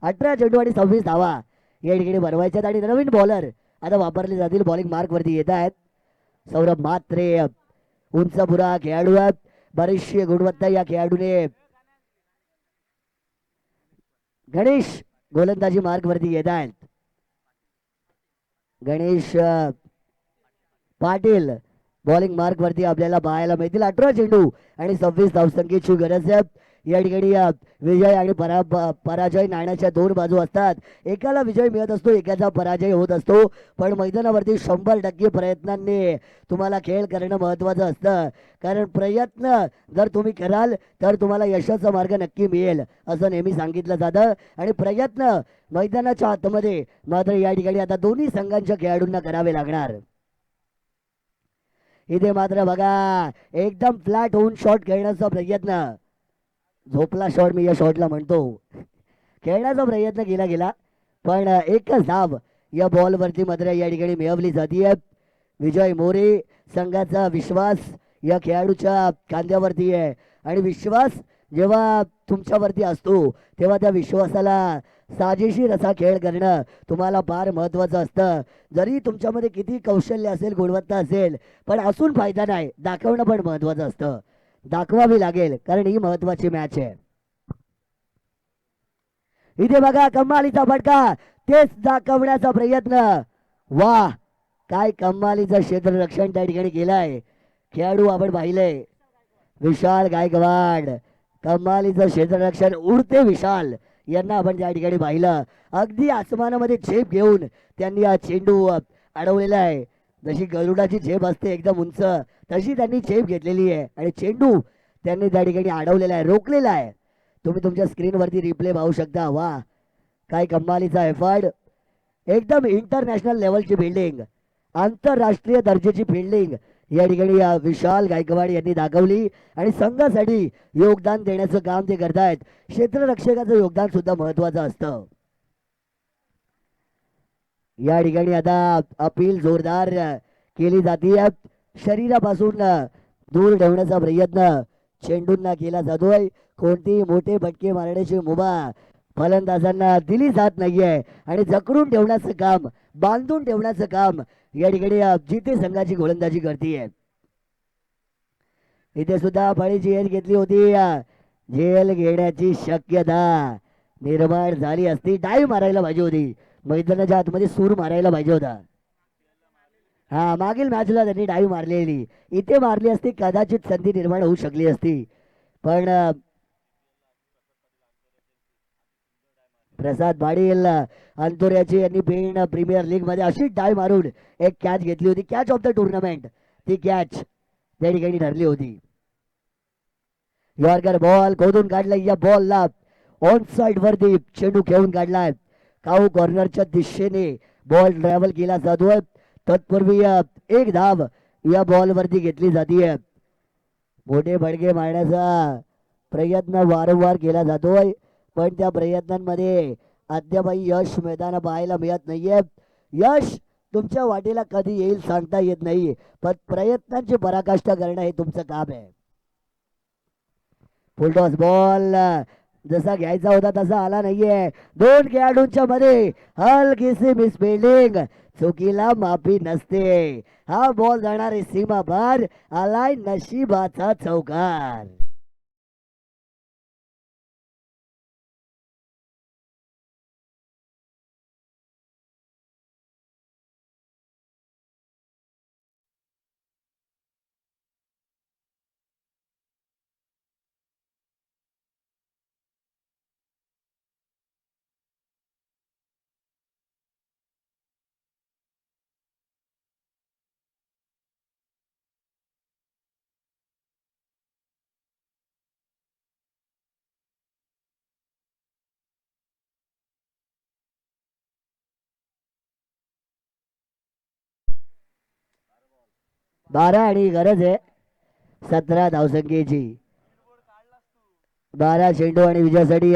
18 चेंडू आणि 26 धावा या ठिकाणी बनवायच्यात आणि नवीन बॉलर आता वापरले जातील. बॉलिंग मार्कवरती येत आहेत. सौरभ म्हात्रे उंच बुरा खेळाडू आहेत. बरीचशी गुणवत्ता या खेळाडूने. गणेश गोलंदाजी मार्ग वरती येत आहेत. गणेश पाटील बॉलिंग मार्क वरती आपल्याला पाहायला मिळतील. 18 चेंडू आणि 26 धावसंख्येची गरज आहे या ठिकाणी. विजय आणि पराजय नाण्याच्या 2 बाजू असतात. एकाला विजय मिळत असतो, एकाचा पराजय होत असतो. पण मैदानावरती 100% प्रयत्नांनी तुम्हाला खेळ करणं महत्वाचं असतं. कारण प्रयत्न जर तुम्ही कराल तर तुम्हाला यशाचा मार्ग नक्की मिळेल असं नेहमी सांगितलं जातं. आणि प्रयत्न मैदानाच्या आतमध्ये मात्र या ठिकाणी आता दोन्ही संघांच्या खेळाडूंना करावे लागणार. इथे मात्र बघा एकदम फ्लॅट होऊन शॉट खेळण्याचा प्रयत्न. झोपला शॉट मी या शॉटला म्हणतो. खेळण्याचा प्रयत्न केला गेला पण एकच धाव या बॉलवरती मात्र या ठिकाणी मिळवली जाते. विजय मोरे संघाचा विश्वास या खेळाडूच्या खांद्यावरती आहे आणि विश्वास जेव्हा तुमच्यावरती असतो तेव्हा त्या विश्वासाला साजेशीर असा खेळ करणं तुम्हाला फार महत्वाचं असतं. जरी तुमच्यामध्ये किती कौशल्य असेल, गुणवत्ता असेल, पण असून फायदा नाही, दाखवणं पण महत्वाचं असतं. दाखवावी लागेल कारण ही महत्वाची मॅच आहे. इथे बघा कमालीचा फटका, तेच दाखवण्याचा प्रयत्न. वाह, काय कमालीचं क्षेत्ररक्षण त्या ठिकाणी केलंय खेळाडू आपण पाहिलंय. विशाल गायकवाड कमालीचं क्षेत्ररक्षण. उडते विशाल यांना आपण त्या ठिकाणी पाहिलं. अगदी आसमानामध्ये झेप घेऊन त्यांनी हा चेंडू अडवलेला आहे. जशी गरुडाची झेप असते एकदम उंच, तशी त्यांनी झेप घेतलेली आहे आणि चेंडू त्यांनी त्या ठिकाणी अडवलेला आहे, रोखलेला आहे. तुम्ही तुमच्या स्क्रीनवरती रिप्ले पाहू शकता. वा, काय कमालीचा एफर्ट. एकदम इंटरनॅशनल लेवलची फिल्डिंग, आंतरराष्ट्रीय दर्जाची फिल्डिंग या ठिकाणी विशाल गायकवाड यांनी दाखवली आणि संघासाठी योगदान देण्याचं काम ते करतायत. क्षेत्ररक्षकाचं योगदान सुद्धा महत्वाचं असतं. या ठिकाणी आता अपील जोरदार केली जाते. शरीरापासून दूर ठेवण्याचा प्रयत्न चेंडूंना केला जातोय. कोणतीही मोठे फटके मारण्याची मुभा फलंदाजांना दिली जात नाहीये आणि जखडून ठेवण्याचं काम, बांधून ठेवण्याचं काम या ठिकाणी जिथे संघाची गोलंदाजी करते. इथे सुद्धा फळीची एज घेतली होती. झेल घेण्याची शक्यता निर्माण झाली असती. डाईव्ह मारायला पाहिजे होती, मैदानाच्या आतमध्ये सूर मारायला पाहिजे होता. हा, मागील मॅचला त्यांनी डाईव्ह मारलेली, इथे मारली असती कदाचित संधी निर्माण होऊ शकली असती. पण प्रसाद पाटील अंतुर्याची यांनी पेन प्रीमियर लीग मध्ये अशी डाय मारून एक कॅच घेतली होती, कॅच ऑफ द टुर्नामेंट. ती कॅच त्या ठिकाणी ठरली होती. यॉर्कर बॉल खोदून काढला, या बॉलला ऑन साइड वरती चेंडू खेळून काढलाय. काऊ कॉर्नरच्या दिशेने बॉल ट्रॅव्हल केला जातोय. तत्पूर्वी एक धाव या बॉल वरती घेतली जाते. मोठे फटके मारण्याचा प्रयत्न वारंवार केला जातोय, पण त्या प्रयत्नांमध्ये अद्यापही यश मिळताना पाहायला मिळत नाहीये. यश तुमच्या वाटेला कधी येईल सांगता येत नाही, पण प्रयत्नांची पराकाष्ठा करणं हे तुमचं काम आहे. फुलटॉस बॉल जसा घ्यायचा होता तसा आला नाहीये. दोन खेळाडूंच्या मध्ये हलकीशी मिसफिल्डिंग, चुकीला माफी नसते. हा बॉल जाणारे सीमा पार, आलाय नशिबाचा चौकार. 12 आणि गरज आहे 17 धावसंख्येची. 12 चेंडू आणि विजयासाठी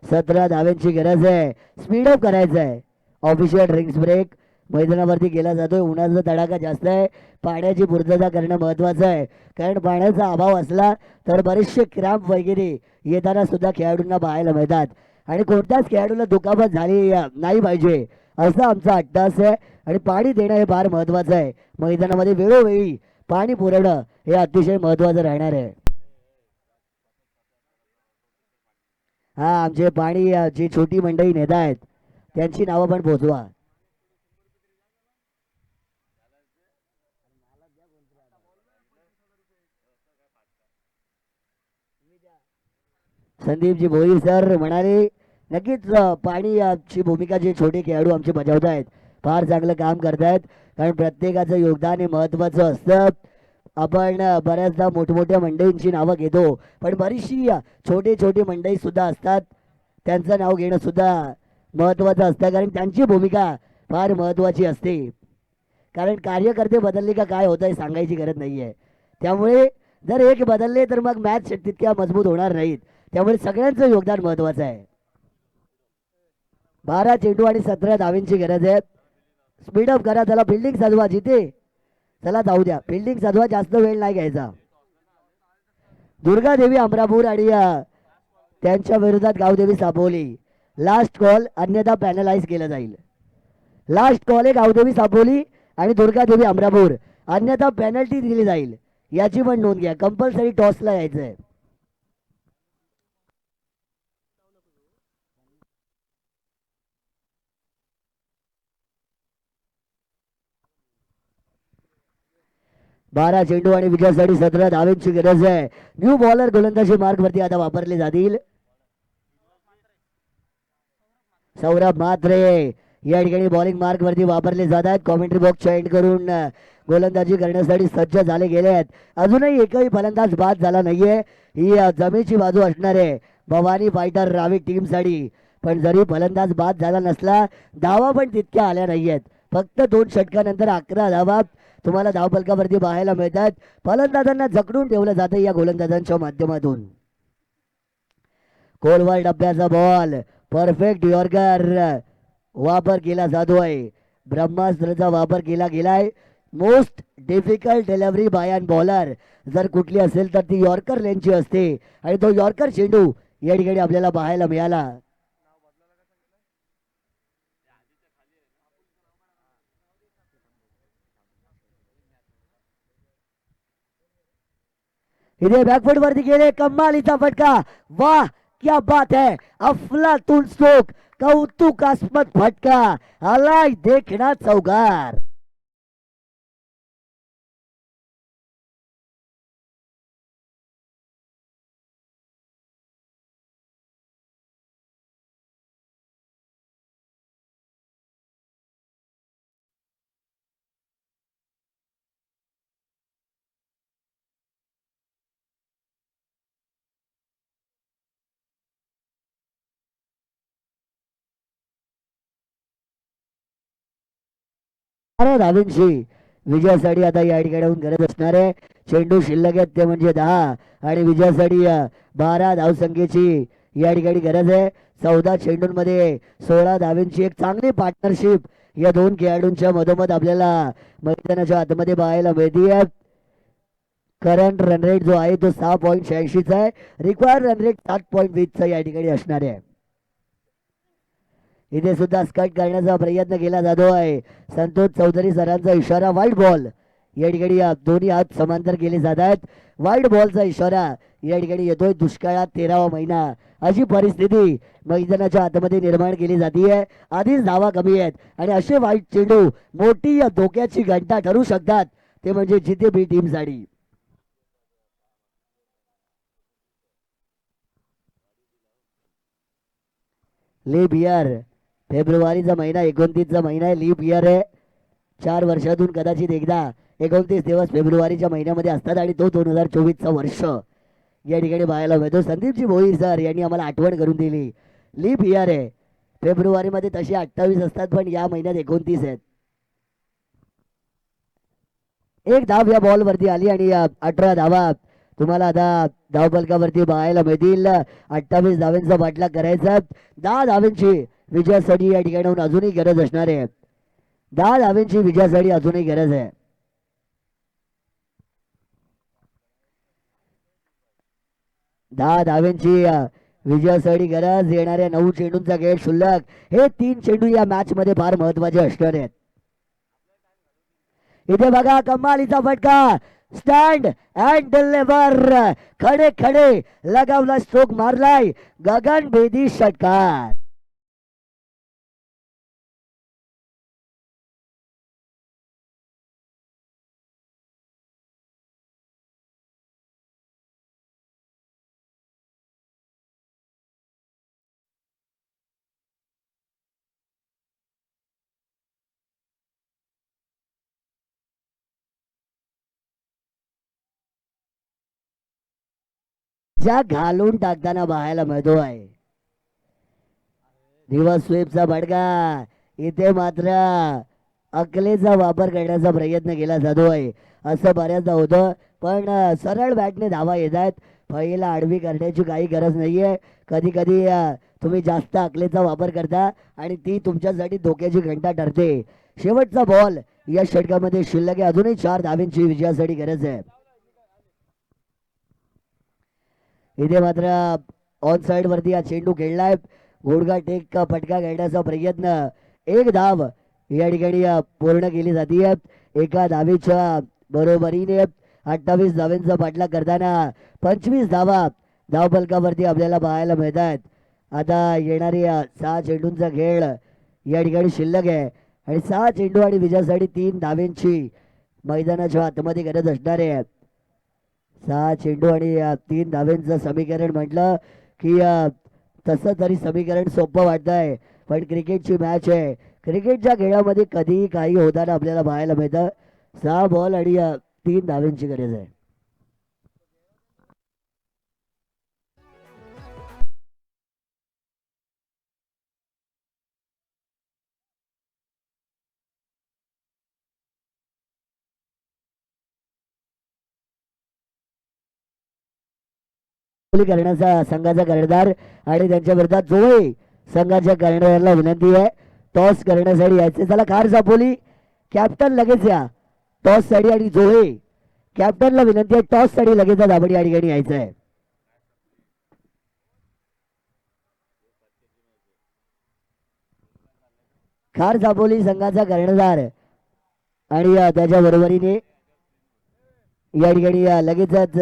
17 धाव्यांची गरज आहे. स्पीडअप करायचं आहे. ऑफिशियल ड्रिंक्स ब्रेक मैदानावरती केला जातोय. उन्हाचा तडाखा जास्त आहे, पाण्याची पूर्तता करणं महत्वाचं आहे. कारण पाण्याचा अभाव असला तर बरेचसे क्रॅम्प वगैरे येताना सुद्धा खेळाडूंना पाहायला मिळतात, आणि कोणत्याच खेळाडूला दुखापत झाली नाही पाहिजे असा आमचा अट्टास आहे. आणि पाणी देणं हे फार महत्वाचं आहे. मैदानामध्ये वेळोवेळी पाणी पुरवणं हे अतिशय महत्वाचं राहणार आहे. हा, आमचे पाणी जी छोटी मंडळी नेत आहेत त्यांची नावं पण पोचवा. संदीपजी भोई सर म्हणाले नक्कीच पाणी ची भूमिका जे छोटे खेळाडू आमचे बजावत आहेत फार चांगलं काम करतायत, कारण प्रत्येकाचं योगदान हे महत्वाचं असतं. आपण बऱ्याचदा मोठमोठ्या मंडळींची नावं घेतो, पण बरीचशी छोटे छोटी मंडळी सुद्धा असतात, त्यांचं नाव घेणं सुद्धा महत्वाचं असतं, कारण त्यांची भूमिका फार महत्वाची असते. कारण कार्यकर्ते बदलले का काय होतंय सांगायची गरज नाहीये. त्यामुळे जर एक बदलले तर मग मॅच तितक्या मजबूत होणार नाहीत. त्यामुळे सगळ्यांचं योगदान महत्वाचं आहे. 12 चेंडू आणि 17 धावींची गरज आहे. स्पीडअप करा, त्याला फिल्डिंग साधवा जिथे, चला जाऊ द्या, फिल्डिंग साधवा, जास्त वेळ नाही घ्यायचा. दुर्गादेवी अमरापूर आणि त्यांच्या विरोधात गावदेवी सापोली. लास्ट कॉल, अन्यथा पॅनलाइज केलं जाईल. लास्ट कॉल आहे गावदेवी सापोली आणि दुर्गादेवी अमरापूर, अन्यथा पेनल्टी दिली जाईल. याची पण नोंद घ्या, कंपल्सरी टॉसला यायचंय. 12 चेंडू आणि विजयासाठी 17 धावेंची गरज आहे. न्यू बॉलर गोलंदाजी मार्ग वरती आता वापरले जातील. सौरभ मात्रे या ठिकाणी बॉलिंग मार्क वरती वापरले जात आहेत. कॉमेंट्री बॉक्स एंड करून गोलंदाजी करण्यासाठी सज्ज झाले गेले आहेत. अजूनही एकही फलंदाज बाद झाला नाहीये. ही जमेची बाजू असणार आहे भवानी फायटर रावी टीम साठी. पण जरी फलंदाज बाद झाला नसला, धावा पण तितक्या आल्या नाहीयेत. फक्त 2 षटकानंतर 11 धावा तुम्हाला धावफलकावरती पाहायला मिळतात. फलंदाजांना जखडून ठेवलं जातं या गोलंदाजांच्या माध्यमातून. कोलवर डब्याचा बॉल, परफेक्ट यॉर्कर वापर केला जातोय. ब्रह्मास्त्राचा वापर केला गेलाय. मोस्ट डिफिकल्ट डिलिव्हरी बाय अन बॉलर जर कुठली असेल तर ती यॉर्कर लेनची असते, आणि तो यॉर्कर चेंडू या ठिकाणी आपल्याला पाहायला मिळाला. इथे बॅकफुट वरती गेले, कमालीचा फटका, वाह क्या बात है, अफलातून स्ट्रोक, कौतुकास्पद फटका, आलाय देखना चौकार. अरे धावींशी विजयासाठी आता या ठिकाणाहून गरज असणार आहे. चेंडू शिल्लक आहेत ते म्हणजे 10 आणि विजयासाठी 12 धावसंख्येची या ठिकाणी गरज आहे. 14 चेंडूंमध्ये 16 धावींची एक चांगली पार्टनरशिप या दोन खेळाडूंच्या मधोमध आपल्याला मैदानाच्या आतमध्ये पाहायला मिळते. करंट रन रेट जो आहे तो 6.86चा आहे. रिक्वायर्ड रन रेट 7.20चा या ठिकाणी असणार आहे. इथे सुद्धा स्कट करण्याचा प्रयत्न केला जातो आहे. संतोष चौधरी सरांचा इशारा, वाईट बॉल. या ठिकाणी दोन्ही हात समांतर केले जात आहेत. वाईट बॉलचा इशारा या ठिकाणी येतोय. दुष्काळात 13वा महिना अशी परिस्थिती मैदानाच्या आतमध्ये निर्माण केली जाते. आधीच धावा कमी आहेत आणि असे वाईट चेंडू मोठी या धोक्याची घंटा ठरू शकतात. ते म्हणजे जितेबी टीमसाठी. लीप इयर, फेब्रुवारीचा महिना 29चा महिना आहे. लीप इयर आहे. 4 वर्षातून कदाचित एकदा 29 दिवस फेब्रुवारीच्या महिन्यामध्ये असतात आणि तो 2024चा वर्ष या ठिकाणी पाहायला मिळतो. संदीपजी भोईर सर यांनी आम्हाला आठवण करून दिली. लीप इयर आहे. फेब्रुवारीमध्ये तसे 28 असतात पण या महिन्यात 29 आहेत. एक धाव या बॉल वरती आली आणि 18 धावा तुम्हाला आता धावफलकावरती पाहायला मिळतील. 28 धावांचा पाठलाग करायचा. 10 धावांची विजयासाठी या ठिकाणाहून अजूनही गरज असणार आहे. 10 धावांची विजयासाठी अजूनही गरज आहे. 10 धावांची विजयासाठी गरज. येणाऱ्या 9 चेंडूंचा खेळ शिल्लक. हे 3 चेंडू या मॅच मध्ये फार महत्वाचे असणार आहेत. इथे बघा कमालीचा फटका, स्टँड अँड डिलिव्हर, खडे खडे लगावला, स्ट्रोक मारलाय, गगनभेदी षटकार. ज्या घालून टाकताना पाहायला मिळतो आहे. दिवस स्वीपचा बडगा. इथे मात्र अकलेचा वापर करण्याचा प्रयत्न केला जातो आहे. असं बऱ्याचदा होतं पण सरळ बॅटने धावा येत आहेत. पहिला आडवी करण्याची काही गरज नाहीये. कधी कधी तुम्ही जास्त अकलेचा वापर करता आणि ती तुमच्यासाठी धोक्याची घंटा ठरते. शेवटचा बॉल या षटकामध्ये शिल्लक आहे. अजूनही 4 धावांची विजयासाठी गरज आहे. इथे मात्र ऑन साइड वरती हा चेंडू खेळलाय. घोडगा टेक फटका खेळण्याचा प्रयत्न. एक धाव या ठिकाणी पूर्ण केली जाते. एका धावेच्या बरोबरीने 28 धावांचा पाठलाग करताना 25 धावा धावफलकावरती आपल्याला पाहायला मिळत आहेत. आता येणारी 6 चेंडूंचा खेळ या ठिकाणी शिल्लक आहे आणि 6 चेंडू आणि विजयासाठी 3 धावांची मैदानाच्या आतमध्ये गरज असणार आहे. 6 चेंडू आणि 3 धावांचं समीकरण म्हटलं की तसं तरी समीकरण सोपं वाटतंय पण क्रिकेटची मॅच आहे. क्रिकेटच्या खेळामध्ये कधीही काही होताना आपल्याला पाहायला मिळतं. 6 बॉल आणि 3 धावांची गरज आहे. करण्याचा संघाचा कर्णधार आणि त्यांच्या विरोधात जोळे संघाच्या कर्णधाराला विनंती आहे टॉस करण्यासाठी यायचे. चला कार सापोली कॅप्टन लगेच या टॉस साठी आणि जोळे कॅप्टनला विनंती आहे टॉस साठी लगेच दाबडी या ठिकाणी यायचं आहे. खार सापोली संघाचा कर्णधार आणि त्याच्या बरोबरीने या ठिकाणी लगेचच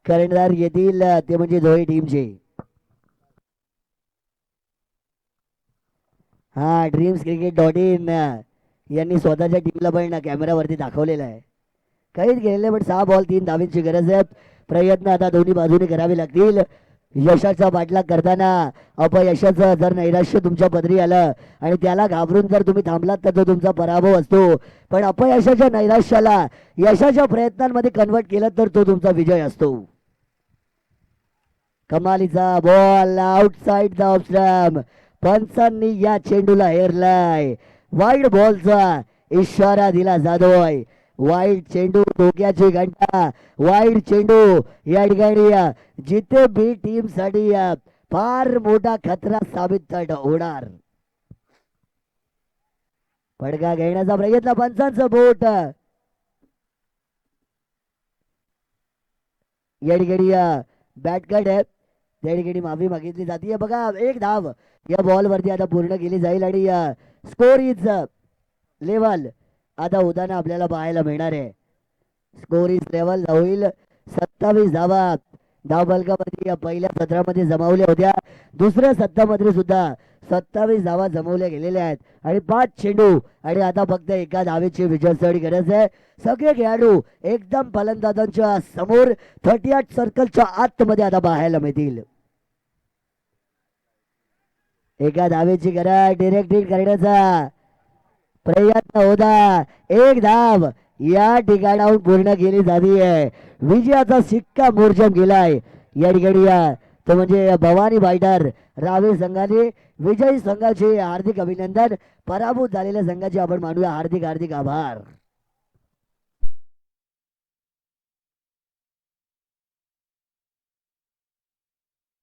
कर्णधार येतील ते म्हणजे दोन्ही टीमचे. हा dreamscricket.in यांनी स्वतःच्या टीमला पण कॅमेरावरती दाखवलेलं आहे. काहीच गेलेले पण 6 बॉल 3 धावांची गरज आहे. प्रयत्न आता दोन्ही बाजूने करावे लागतील. यशाचा पाठलाग करताना अपयशाचं जर नैराश्य तुमच्या पदरी आलं आणि त्याला घाबरून जर तुम्ही थांबलात तर तो तुमचा पराभव असतो. पण अपयशाच्या नैराश्याला यशाच्या प्रयत्नांमध्ये कन्वर्ट केलं तर तो तुमचा विजय असतो. कमालीचा ball outside the off stump. पंचांनी या चेंडूला हेरलाय. वाईड बॉलचा इशारा दिला जातोय. वाईड चेंडू डोक्याची घंटा. वाईड चेंडू या ठिकाणी जिथे बी टीम साठी फार मोठा खतरा साबित होणार. फटका घेण्याचा प्रयत्न पंचांचं बोट या ठिकाणी बॅट कट आहे त्या ठिकाणी माफी मागितली जाते. बघा एक धाव या बॉल वरती आता पूर्ण केली जाईल आणि स्कोर इज लेवल आता होताना आपल्याला पाहायला मिळणार आहे. स्कोर इज लेवल होईल 27 धावा धाव फलकामध्ये पहिल्या सत्रामध्ये जमावल्या होत्या. दुसऱ्या सत्रामध्ये सुद्धा 27 धावा जमवल्या गेलेल्या आहेत आणि 5 चेंडू आणि आता फक्त एका धावेची विजयासाठी गरज आहे. सगळे खेळाडू एकदम फलंदाजांच्या समोर 38 सर्कलच्या आतमध्ये आता पाहायला मिळतील. एका धावेची गरज डिरेक्ट हिट करण्याचा प्रयत्न होता. एक धाव या ठिकाणाहून पूर्ण केली झाली आहे. विजयाचा शिक्का मोर्चम गेलाय या ठिकाणी तो म्हणजे भवानी फायटर रावे संघाने विजयी संघाचे हार्दिक अभिनंदन. पराभूत झालेल्या संघाचे आपण मानूया हार्दिक हार्दिक आभार.